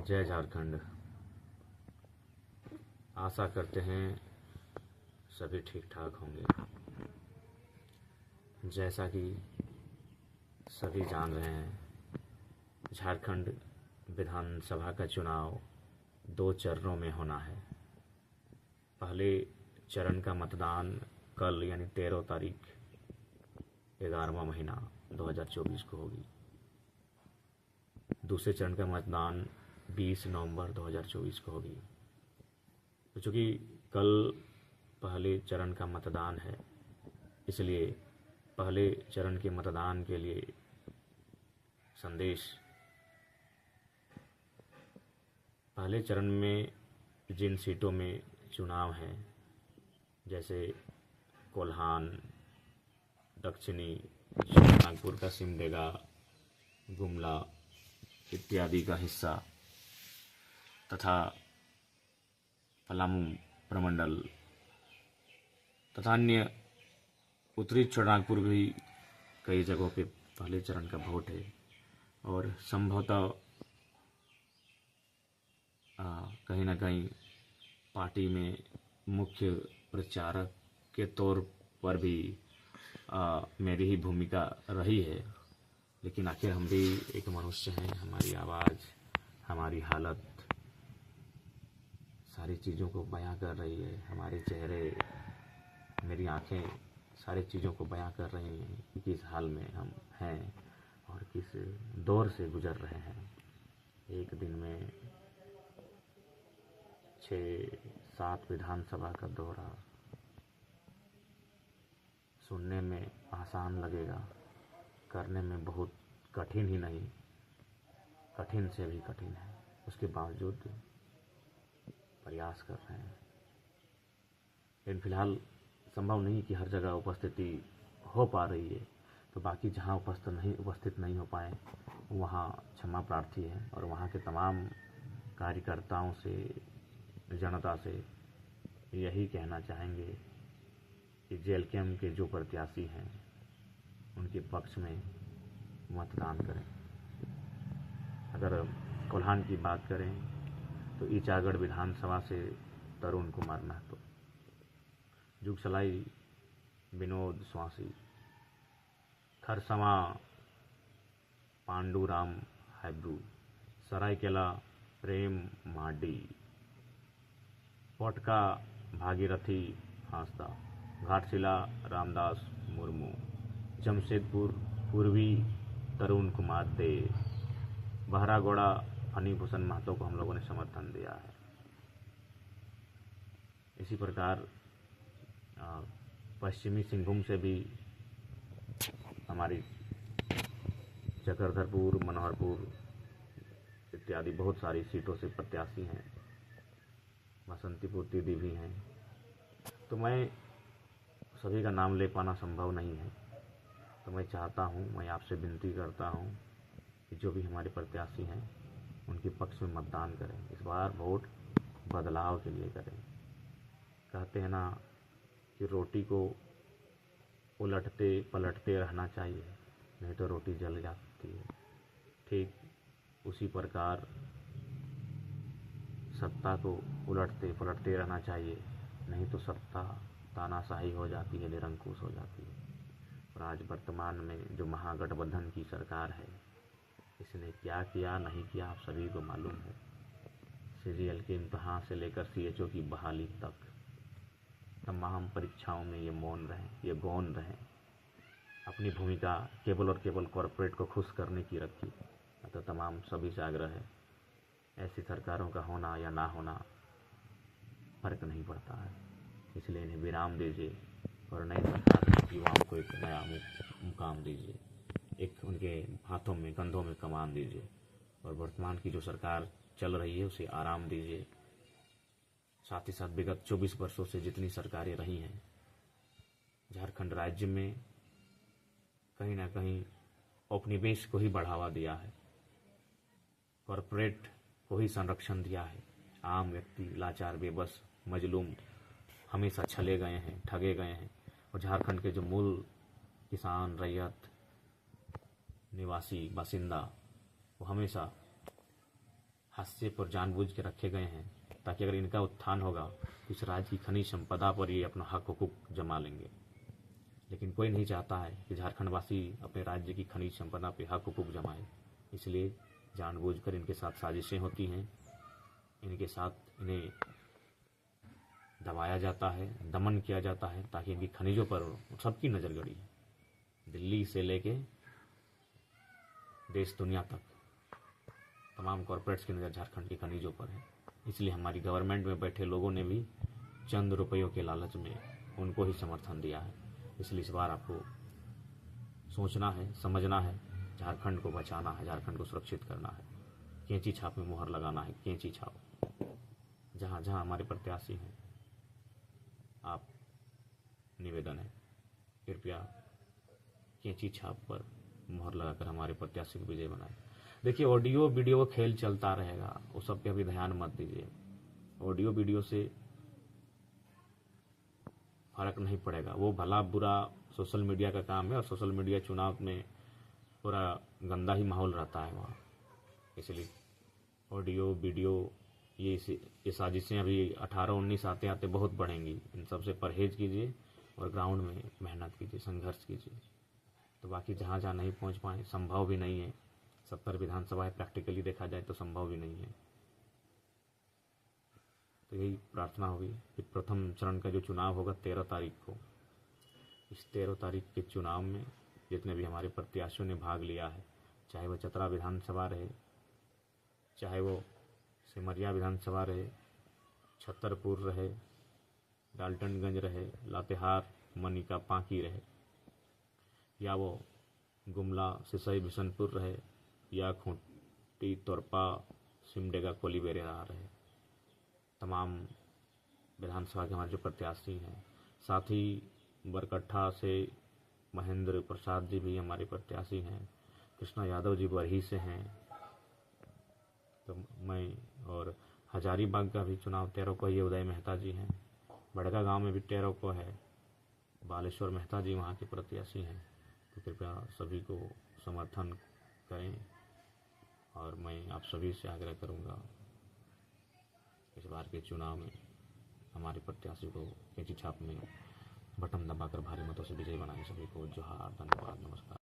जय झारखंड। आशा करते हैं सभी ठीक ठाक होंगे। जैसा कि सभी जान रहे हैं, झारखंड विधानसभा का चुनाव 2 चरणों में होना है। पहले चरण का मतदान कल यानी 13 तारीख 11वां महीना 2024 को होगी। दूसरे चरण का मतदान 20 नवंबर 2024 को होगी। तो चूँकि कल पहले चरण का मतदान है, इसलिए पहले चरण के मतदान के लिए संदेश, पहले चरण में जिन सीटों में चुनाव है, जैसे कोल्हान, दक्षिणी नागपुर का सिमडेगा, गुमला इत्यादि का हिस्सा तथा पलामू प्रमंडल तथा अन्य उत्तरी छोटानागपुर भी कई जगहों पे पहले चरण का वोट है। और संभवतः कहीं ना कहीं पार्टी में मुख्य प्रचारक के तौर पर भी मेरी ही भूमिका रही है। लेकिन आखिर हम भी एक मनुष्य हैं, हमारी आवाज़, हमारी हालत सारी चीज़ों को बयां कर रही है। हमारे चेहरे, मेरी आंखें सारी चीज़ों को बयां कर रही हैं कि किस हाल में हम हैं और किस दौर से गुजर रहे हैं। एक दिन में 6-7 विधानसभा का दौरा सुनने में आसान लगेगा, करने में बहुत कठिन ही नहीं, कठिन से भी कठिन है। उसके बावजूद प्रयास कर रहे हैं। लेकिन फिलहाल संभव नहीं कि हर जगह उपस्थिति हो पा रही है, तो बाकी जहां उपस्थित नहीं हो पाए वहां क्षमा प्रार्थी है। और वहां के तमाम कार्यकर्ताओं से, जनता से यही कहना चाहेंगे कि जेएलकेएम के जो प्रत्याशी हैं उनके पक्ष में मतदान करें। अगर कोल्हान की बात करें तो ईचागढ़ विधानसभा से तरुण कुमार महतो, जुगसलाई विनोद स्वासी, खरसमा पांडुराम हैब्रू, सरायकेला प्रेम माडी, पटका भागीरथी हांसदा, घाटशिला रामदास मुर्मू, जमशेदपुर पूर्वी तरुण कुमार दे, बहरागोड़ा फणीभूषण महतो को हम लोगों ने समर्थन दिया है। इसी प्रकार पश्चिमी सिंहभूम से भी हमारी चक्रधरपुर, मनोहरपुर इत्यादि बहुत सारी सीटों से प्रत्याशी हैं। बसंतीपुर दीदी भी हैं। तो मैं सभी का नाम ले पाना संभव नहीं है, तो मैं चाहता हूँ, मैं आपसे विनती करता हूँ कि जो भी हमारे प्रत्याशी हैं उनके पक्ष में मतदान करें। इस बार वोट बदलाव के लिए करें। कहते हैं ना कि रोटी को उलटते पलटते रहना चाहिए, नहीं तो रोटी जल जाती है। ठीक उसी प्रकार सत्ता को उलटते पलटते रहना चाहिए, नहीं तो सत्ता तानाशाही हो जाती है, निरंकुश हो जाती है। और आज वर्तमान में जो महागठबंधन की सरकार है, इसने क्या किया नहीं किया आप सभी को मालूम है। सीजीएल के इम्तहान से लेकर सीएचओ की बहाली तक तमाम परीक्षाओं में ये मौन रहे, ये गौन रहे। अपनी भूमिका केवल और केवल कॉरपोरेट को खुश करने की रखी। तो तमाम सभी से आग्रह है, ऐसी सरकारों का होना या ना होना फर्क नहीं पड़ता है। इसलिए इन्हें विराम दीजिए और नई सरकार में युवाओं को एक नया मुकाम दीजिए, एक उनके हाथों में कंधों में कमान दीजिए। और वर्तमान की जो सरकार चल रही है उसे आराम दीजिए। साथ ही साथ विगत 24 वर्षों से जितनी सरकारें रही हैं झारखंड राज्य में, कहीं ना कहीं औपनिवेश को ही बढ़ावा दिया है, कॉरपोरेट को ही संरक्षण दिया है। आम व्यक्ति, लाचार, बेबस, मजलूम हमेशा छले गए हैं, ठगे गए हैं। और झारखंड के जो मूल किसान, रैयत, निवासी, बासिंदा, वो हमेशा हाशिए पर जानबूझ के रखे गए हैं, ताकि अगर इनका उत्थान होगा तो इस राज्य की खनिज संपदा पर ये अपना हक हुकूक जमा लेंगे। लेकिन कोई नहीं चाहता है कि झारखंड वासी अपने राज्य की खनिज संपदा पे हक हुकूक जमाए, इसलिए जानबूझकर इनके साथ साजिशें होती हैं, इनके साथ इन्हें दबाया जाता है, दमन किया जाता है, ताकि इनकी खनिजों पर सबकी नज़र गड़ी है। दिल्ली से लेके देश दुनिया तक तमाम कॉरपोरेट्स की नज़र झारखंड की खनिजों पर है। इसलिए हमारी गवर्नमेंट में बैठे लोगों ने भी चंद रुपयों के लालच में उनको ही समर्थन दिया है। इसलिए इस बार आपको सोचना है, समझना है, झारखंड को बचाना है, झारखंड को सुरक्षित करना है। कैंची छाप में मुहर लगाना है, कैंची छाप। जहाँ जहाँ हमारे प्रत्याशी हैं, आप निवेदन है, कृपया कैंची छाप पर मुहर लगाकर हमारे प्रत्याशी को विजय बनाए। देखिए, ऑडियो वीडियो खेल चलता रहेगा, वो सब पे अभी ध्यान मत दीजिए। ऑडियो वीडियो से फर्क नहीं पड़ेगा, वो भला बुरा सोशल मीडिया का काम है, और सोशल मीडिया चुनाव में पूरा गंदा ही माहौल रहता है वहाँ। इसलिए ऑडियो वीडियो ये साजिशें अभी 18-19 आते आते बहुत बढ़ेंगी। इन सबसे परहेज कीजिए और ग्राउंड में मेहनत कीजिए, संघर्ष कीजिए। तो बाकी जहाँ जहाँ नहीं पहुँच पाए, संभव भी नहीं है, 70 विधानसभाएं प्रैक्टिकली देखा जाए तो संभव भी नहीं है। तो यही प्रार्थना होगी कि प्रथम चरण का जो चुनाव होगा 13 तारीख को, इस 13 तारीख के चुनाव में जितने भी हमारे प्रत्याशियों ने भाग लिया है, चाहे वो चतरा विधानसभा रहे, चाहे वो सिमरिया विधानसभा रहे, छतरपुर रहे, डाल्टनगंज रहे, लातेहार, मनिका, पांकी रहे, या वो गुमला, सिसई, बिशनपुर रहे, या खूंटी, तोरपा, सिमडेगा, कोलीबेरा रहे, तमाम विधानसभा के हमारे जो प्रत्याशी हैं। साथ ही बरकट्ठा से महेंद्र प्रसाद जी भी हमारे प्रत्याशी हैं, कृष्णा यादव जी बरही से हैं, तो मैं, और हजारीबाग का भी चुनाव 13 को, ये उदय मेहता जी हैं, बड़का गांव में भी 13 को है, बालेश्वर मेहता जी वहाँ के प्रत्याशी हैं। तो कृपया सभी को समर्थन करें, और मैं आप सभी से आग्रह करूँगा इस बार के चुनाव में हमारे प्रत्याशी को कैंची छाप में बटन दबाकर भारी मतों से विजयी बनाएं। सभी को जोहार, धन्यवाद, नमस्कार।